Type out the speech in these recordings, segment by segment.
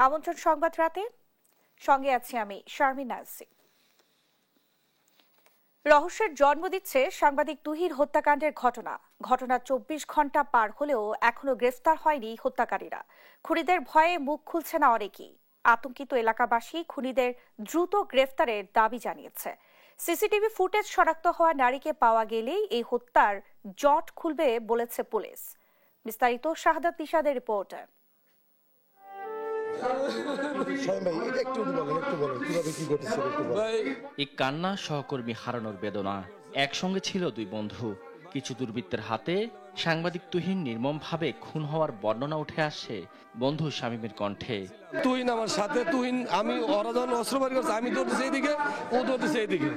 আমন্ত্রণ সংবাদ রাতে, সঙ্গে আছি আমি শারমিন নাসি। রহস্যের জন্ম দিচ্ছে সাংবাদিক তুহির হত্যাকাণ্ডের ঘটনা। 24 ঘন্টা পার হলেও এখনো গ্রেফতার হয়নি হত্যাকারীরা। খুনিদের ভয়ে মুখ খুলছে না অনেকেই। আতঙ্কিত এলাকাবাসী খুনিদের দ্রুত গ্রেফতারের দাবি জানিয়েছে। সিসিটিভি ফুটেজ শনাক্ত হওয়া নারীকে পাওয়া গেলেই এই হত্যার জট খুলবে বলেছে পুলিশ। বিস্তারিত শাহাদাত নিশাদের রিপোর্টে। এই কান্না সহকর্মী হারানোর বেদনা। একসঙ্গে ছিল দুই বন্ধু। কিছু দুর্বৃত্তের হাতে সাংবাদিক তুহিন নির্মমভাবে খুন হওয়ার বর্ণনা উঠে আসে বন্ধু শামীমের কণ্ঠে। তুহিন আমার সাথে, তুহিন আমি ওরা যখন অস্ত্র বাড়ি করছে, আমি দৌড়তেছি এইদিকে, ও দৌড়তেছে এইদিকে।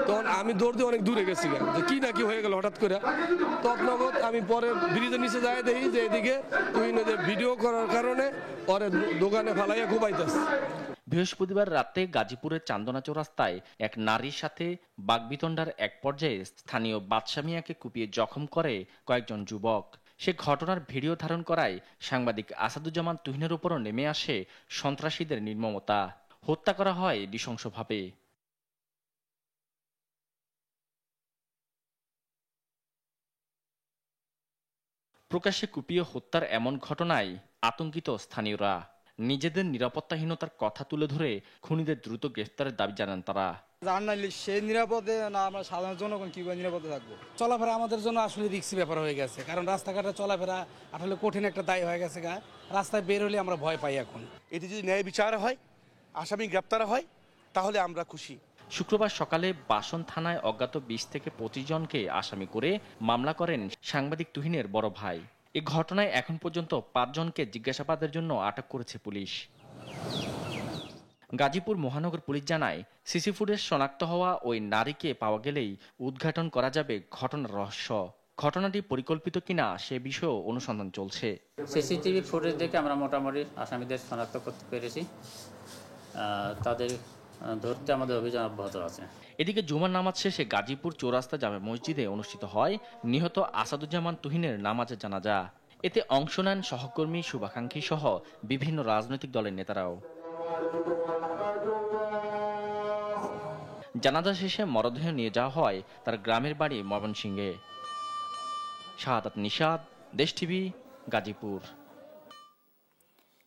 তখন আমি দৌড়তে অনেক দূরে গেছি, যে কি না কি হয়ে গেল হঠাৎ করে। তৎনগত আমি পরে ব্রিজের নিচে যাই দেখি যে এদিকে তুহিন ভিডিও করার কারণে পরে দোকানে ফালাইয়া ঘুমাইতেছে। বৃহস্পতিবার রাতে গাজীপুরের চান্দনা চৌরাস্তায় এক নারীর সাথে বাগবিতণ্ডার এক পর্যায়ে স্থানীয় বাদশা মিয়াকে কুপিয়ে জখম করে কয়েকজন যুবক। সে ঘটনার ভিডিও ধারণ করায় সাংবাদিক আসাদুজ্জামান তুহিনের উপরও নেমে আসে সন্ত্রাসীদের নির্মমতা। হত্যা করা হয় নৃশংসভাবে। প্রকাশ্যে কুপিয়ে হত্যার এমন ঘটনায় আতঙ্কিত স্থানীয়রা। নিজেদের নিরাপত্তাহীনতার কথা তুলে ধরে খুনিদের দ্রুত গ্রেফতারের দাবি জানান তারা। সে নিরাপদে না, আমরা সাধারণ জনগণ কিভাবে নিরাপদে থাকবো? চলাফেরা আমাদের জন্য আসলে রিস্কি ব্যাপার হয়ে গেছে, কারণ রাস্তাঘাটে চলাফেরা আসলে কঠিন একটা দায় হয়ে গেছে। রাস্তায় বের হলে আমরা ভয় পাই। এখন এটি যদি ন্যায় বিচার হয়, আসামি গ্রেপ্তার হয়, তাহলে আমরা খুশি। শুক্রবার সকালে বাসন থানায় অজ্ঞাত 20 থেকে 25 জনকে আসামি করে মামলা করেন সাংবাদিক তুহিনের বড় ভাই। এই ঘটনায় এখন পর্যন্ত 5 জনকে জিজ্ঞাসাবাদের জন্য আটক করেছে পুলিশ। গাজীপুর মহানগর পুলিশ জানায়, সিসি ফুটেজ শনাক্ত হওয়া ওই নারীকে পাওয়া গেলেই উদ্ঘাটন করা যাবে ঘটনার রহস্য। ঘটনাটি পরিকল্পিত কিনা সে বিষয়েও অনুসন্ধান চলছে। সিসিটিভি ফুটেজ দেখে আমরা মোটামুটি আসামিদের শনাক্ত করতে পেরেছি। তাদের ধরতে আমাদের অভিযান অব্যাহত আছে। এদিকে জুমার নামাজ শেষে গাজীপুর চৌরাস্তা জামে মসজিদে অনুষ্ঠিত হয় নিহত আসাদুজ্জামান তুহিনের নামাজের জানাজা। এতে অংশ নেন সহকর্মী, শুভাকাঙ্ক্ষী সহ বিভিন্ন রাজনৈতিক দলের নেতারাও। জানাজা শেষে মরদেহ নিয়ে যাওয়া হয় তার গ্রামের বাড়ি ময়মনসিংহে। শাহাদাত নিশাদ, দেশ টিভি, গাজীপুর।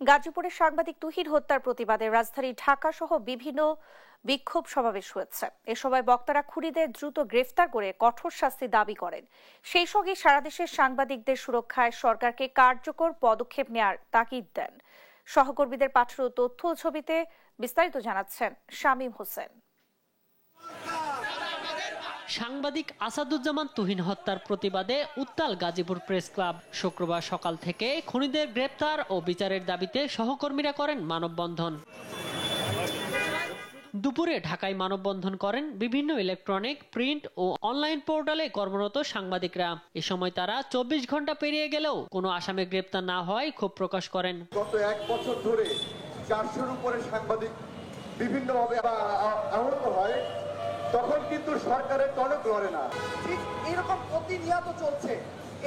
গাজীপুরের সাংবাদিক তুহিন হত্যার প্রতিবাদে রাজধানী ঢাকা সহ বিভিন্ন বিক্ষোভ সমাবেশ হয়েছে। এ সময় বক্তারা খুনিদের দ্রুত গ্রেফতার করে কঠোর শাস্তি দাবি করেন। সেই সঙ্গে সারা দেশের সাংবাদিকদের সুরক্ষায় সরকারকে কার্যকর পদক্ষেপ নেওয়ার তাগিদ দেন। সহকর্মীদের পাঠানো তথ্য ও ছবিতে বিস্তারিত জানাচ্ছেন শামীম হোসেন। সাংবাদিক আসাদুজ্জামান তুহিন হত্যার প্রতিবাদে উত্তাল গাজীপুর প্রেস ক্লাব। শুক্রবার সকাল থেকে খুনিদের গ্রেপ্তার ও বিচারের দাবিতে সহকর্মীরা করেন মানববন্ধন। দুপুরে ঢাকায় মানববন্ধন করেন বিভিন্ন ইলেকট্রনিক, প্রিন্ট ও অনলাইন পোর্টালে কর্মরত সাংবাদিকরা। এ সময় তারা 24 ঘন্টা পেরিয়ে গেলেও কোনো আসামি গ্রেপ্তার না হওয়ায় ক্ষোভ প্রকাশ করেন। গত 1 বছর ধরে 400-র উপরে সাংবাদিক বিভিন্নভাবে আহত হয়, তখন কিন্তু সরকারের টনক লড়ে না। ঠিক এরকম প্রতিনিয়ত চলছে।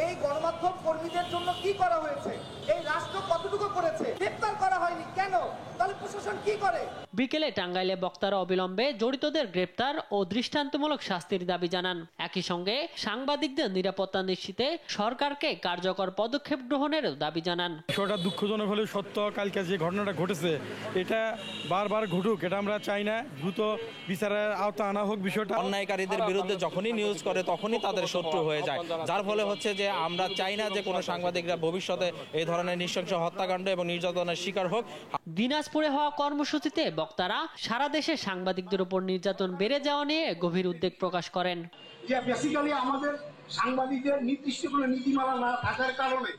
এই গণমাধ্যম কর্মীদের জন্য কি করা হয়েছে? এই রাষ্ট্র কতটুকু করেছে? গ্রেফতার করা হয়নি কেন? তাহলে প্রশাসন কি করে? বিকেলে টাঙ্গাইলে বক্তারা অবিলম্বে জড়িতদের গ্রেপ্তার ও দৃষ্টান্তমূলক শাস্তির দাবি জানান। একই সঙ্গে সাংবাদিকদের নিরাপত্তা নিশ্চিতে সরকারকে কার্যকর পদক্ষেপ গ্রহণের দাবি জানান। বিষয়টা দুঃখজনক হলেও সত্য। কালকে যে ঘটনাটা ঘটেছে এটা বারবার ঘটুক, এটা আমরা চাই না। দ্রুত বিচারের আওতা আনা হোক বিষয়টা। অন্যায়কারীদের বিরুদ্ধে যখনই নিউজ করে তখনই তাদের শত্রু হয়ে যায়, যার ফলে হচ্ছে যে আমরা চাই না যে কোনো সাংবাদিকরা ভবিষ্যতে এই ধরনের নৃশংস হত্যাকাণ্ড এবং নির্যাতনের শিকার হোক। দিনাজপুরে হওয়া কর্মসূচিতে বক্তারা সারা দেশে সাংবাদিকদের উপর নির্যাতন বেড়ে যাওয়া নিয়ে গভীর উদ্বেগ প্রকাশ করেন। যে বেসিক্যালি আমাদের সাংবাদিকদের নির্দিষ্ট কোনো নীতিমালা না থাকার কারণে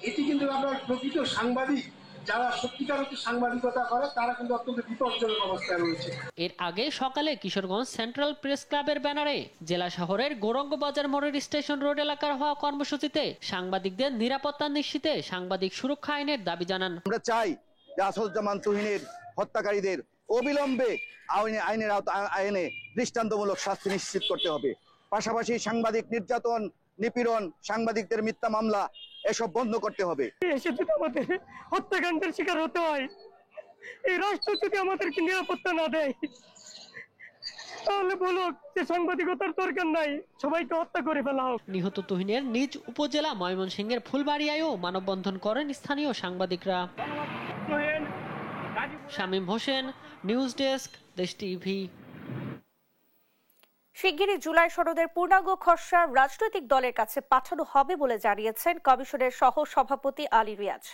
এটি কিন্তু আমরা প্রকৃত সাংবাদিক যারা সত্যিকার সাংবাদিকতা করে তারা কিন্তু অত্যন্ত বিপজ্জনক অবস্থায় রয়েছে। এর আগে সকালে কিশোরগঞ্জ সেন্ট্রাল প্রেস ক্লাবের ব্যানারে জেলা শহরের গৌরঙ্গবাজার মোড়ের স্টেশন রোড এলাকার হওয়া কর্মসূচিতে সাংবাদিকদের নিরাপত্তা নিশ্চিতে সাংবাদিক সুরক্ষা আইনের দাবি জানান। আমরা চাই যে আসাদুজ্জামান তুহিনের হত্যাকারীদের অবিলম্বে আইনের আইনে দৃষ্টান্তমূলক শাস্তি নিশ্চিত করতে হবে। পাশাপাশি সাংবাদিক নির্যাতন, নিপীড়ন, সাংবাদিকদের মিথ্যা মামলা এসব বন্ধ করতে হবে। এসে যদি আমাদের হত্যাকাণ্ডের শিকার হতে হয়, এই রাষ্ট্র যদি আমাদেরকে নিরাপত্তা না দেয় তাহলে বলো যে সাংবাদিকতার দরকার নাই, সবাইকে হত্যা করে ফেলা হোক। নিহত তুহিনের নিজ উপজেলা ময়মনসিংহের ফুলবাড়িয়ায়ও মানববন্ধন করেন স্থানীয় সাংবাদিকরা। শামীম হোসেন, নিউজ ডেস্ক, দেশ টিভি। শিগগিরই জুলাই সনদের পূর্ণাঙ্গ খসড়া রাজনৈতিক দলের কাছে পাঠানো হবে বলে জানিয়েছেন কমিশনের সহ সভাপতি আলী রিয়াজ।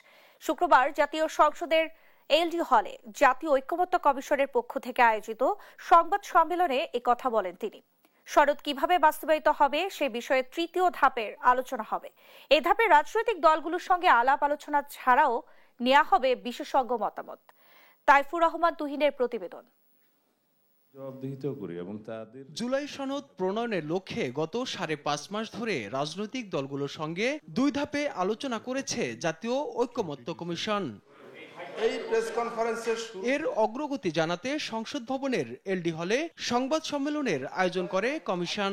শুক্রবার জাতীয় সংসদের এলডি হলে জাতীয় ঐক্যমত্য কমিশনের পক্ষ থেকে আয়োজিত সংবাদ সম্মেলনে একথা বলেন তিনি। সনদ কিভাবে বাস্তবায়িত হবে সে বিষয়ে তৃতীয় ধাপের আলোচনা হবে। এই ধাপে রাজনৈতিক দলগুলোর সঙ্গে আলাপ আলোচনা ছাড়াও নেওয়া হবে বিশেষজ্ঞ মতামত। তাইফুর রহমান তুহিনের প্রতিবেদন। জুলাই সনদ প্রণয়নের লক্ষ্যে গত 5.5 মাস ধরে রাজনৈতিক দলগুলোর সঙ্গে 2 ধাপে আলোচনা করেছে জাতীয় ঐক্যমত্য কমিশন। এই প্রেস কনফারেন্সে এর অগ্রগতি জানাতে সংসদ ভবনের এলডি হলে সংবাদ সম্মেলনের আয়োজন করে কমিশন।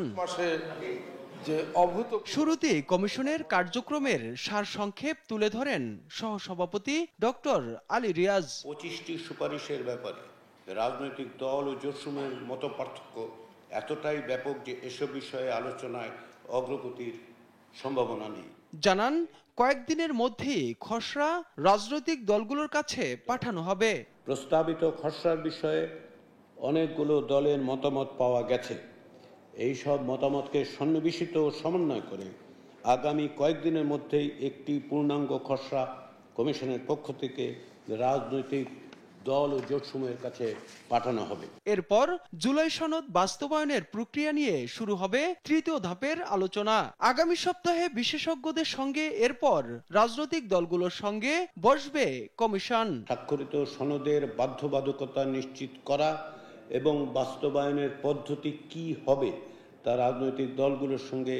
শুরুতেই কমিশনের কার্যক্রমের সারসংক্ষেপ তুলে ধরেন সহসভাপতি ডক্টর আলী রিয়াজ। 25টি সুপারিশের ব্যাপারে রাজনৈতিক দল ও জোটসমূহের মত পার্থক্য এতটাই ব্যাপক যে এসব বিষয়ে আলোচনায় অগ্রগতির সম্ভাবনা নেই। জানান কয়েকদিনের মধ্যেই খসড়া রাজনৈতিক দলগুলোর কাছে পাঠানো হবে। প্রস্তাবিত খসড়ার বিষয়ে অনেকগুলো দলের মতামত পাওয়া গেছে। এই সব মতামতকে সন্নিবেশিত ও সমন্বয় করে আগামী কয়েকদিনের মধ্যেই একটি পূর্ণাঙ্গ খসড়া কমিশনের পক্ষ থেকে রাজনৈতিক দল ও জোটসমূহের কাছে পাঠানো হবে। এরপর জুলাই সনদ বাস্তবায়নের প্রক্রিয়া নিয়ে শুরু হবে তৃতীয় ধাপের আলোচনা। আগামী সপ্তাহে বিশেষজ্ঞদের সঙ্গে এরপর রাজনৈতিক দলগুলোর সঙ্গে বসবে কমিশন। স্বাক্ষরিত সনদের বাধ্যবাধকতা নিশ্চিত করা এবং বাস্তবায়নের পদ্ধতি কি হবে তা রাজনৈতিক দলগুলোর সঙ্গে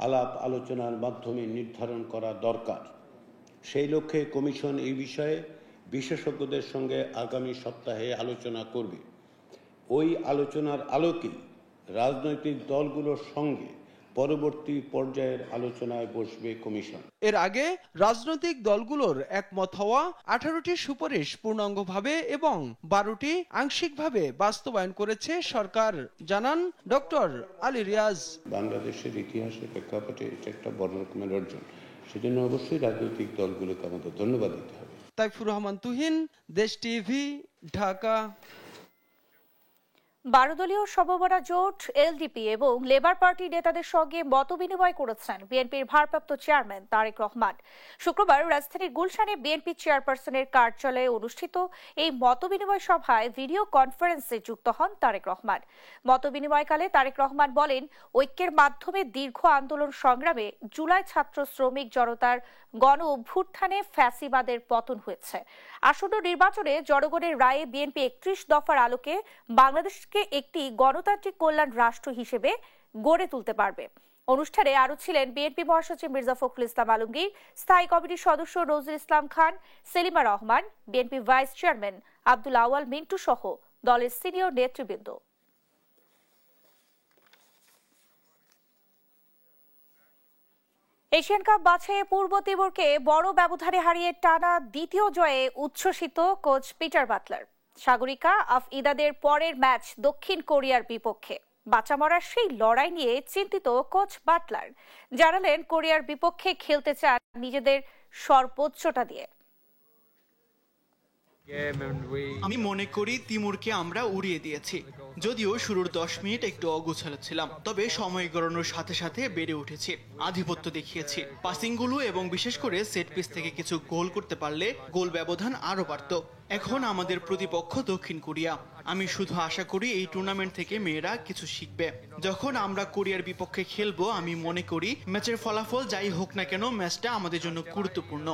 আলাপ আলোচনার মাধ্যমে নির্ধারণ করা দরকার। সেই লক্ষ্যে কমিশন এই বিষয়ে বিশেষজ্ঞদের সঙ্গে আগামী সপ্তাহে আলোচনা করবে। ওই আলোচনার আলোকে রাজনৈতিক দলগুলোর সঙ্গে পরবর্তী পর্যায়ের আলোচনায় বসবে কমিশন। এর আগে রাজনৈতিক দলগুলোর একমত হওয়া 18টি সুপারিশ পূর্ণাঙ্গভাবে এবং 12টি আংশিকভাবে বাস্তবায়ন করেছে সরকার, জানান ডক্টর আলী রিয়াজ। বাংলাদেশের ইতিহাসের প্রেক্ষাপটে এটা একটা বড় রকমের অর্জন, সেজন্য অবশ্যই রাজনৈতিক দলগুলোকে আমাদের ধন্যবাদ দিতে হবে। তাইফুর রহমান তুহিন, দেশ টিভি, ঢাকা। 12 দলীয় সমমনা জোট এলডিপি এবং লেবার পার্টি নেতাদের সঙ্গে মতবিনিময় করেছেন বিএনপির ভারপ্রাপ্ত চেয়ারম্যান তারেক রহমান। শুক্রবার রাজধানীর গুলশানে বিএনপি চেয়ারপারসনের কার্যালয়ে অনুষ্ঠিত এই মতবিনিময় সভায় ভিডিও কনফারেন্সে যুক্ত হন তারেক রহমান। মতবিনিময়কালে তারেক রহমান বলেন, ঐক্যের মাধ্যমে দীর্ঘ আন্দোলন সংগ্রামে জুলাই ছাত্র শ্রমিক জনতার গণ অভ্যুত্থানে ফ্যাসিবাদের পতন হয়েছে। আসন্ন নির্বাচনে জনগণের রায়ে বিএনপি 31 দফার আলোকে বাংলাদেশকে একটি গণতান্ত্রিক কল্যাণ রাষ্ট্র হিসেবে গড়ে তুলতে পারবে। অনুষ্ঠানে আরো ছিলেন বিএনপি মহাসচিব মির্জা ফখরুল ইসলাম আলমগীর, স্থায়ী কমিটির সদস্য Nazrul Islam Khan, Selima Rahman, BNP vice chairman Abdul Awal Mintu সহ দলের সিনিয়র নেতৃবৃন্দ। এশিয়ান কাপ বাছাইয়ে পূর্ব তিমুরকে বড় ব্যবধানে হারিয়ে টানা দ্বিতীয় জয়ে উচ্ছ্বসিত কোচ পিটার বাটলার। সাগরিকা আফ-ইদাদের পরের ম্যাচ দক্ষিণ কোরিয়ার বিপক্ষে। বাঁচা মরার সেই লড়াই নিয়ে চিন্তিত কোচ বাটলার জানালেন, কোরিয়ার বিপক্ষে খেলতে চান নিজেদের সর্বোচ্চটা দিয়ে। আমি মনে করি তিমুরকে আমরা উড়িয়ে দিয়েছি। যদিও শুরুর 10 মিনিট একটু অগোছালো ছিলাম, তবে সময় গড়ানোর সাথে সাথে বেড়ে উঠেছি, আধিপত্য দেখিয়েছি। পাসিংগুলো এবং বিশেষ করে সেট পিস থেকে কিছু গোল করতে পারলে গোল ব্যবধান আরো বাড়ত। এখন আমাদের প্রতিপক্ষ দক্ষিণ কোরিয়া। আমি শুধু আশা করি এই টুর্নামেন্ট থেকে মেয়েরা কিছু শিখবে। যখন আমরা কোরিয়ার বিপক্ষে খেলবো, আমি মনে করি ম্যাচের ফলাফল যাই হোক না কেন, ম্যাচটা আমাদের জন্য গুরুত্বপূর্ণ।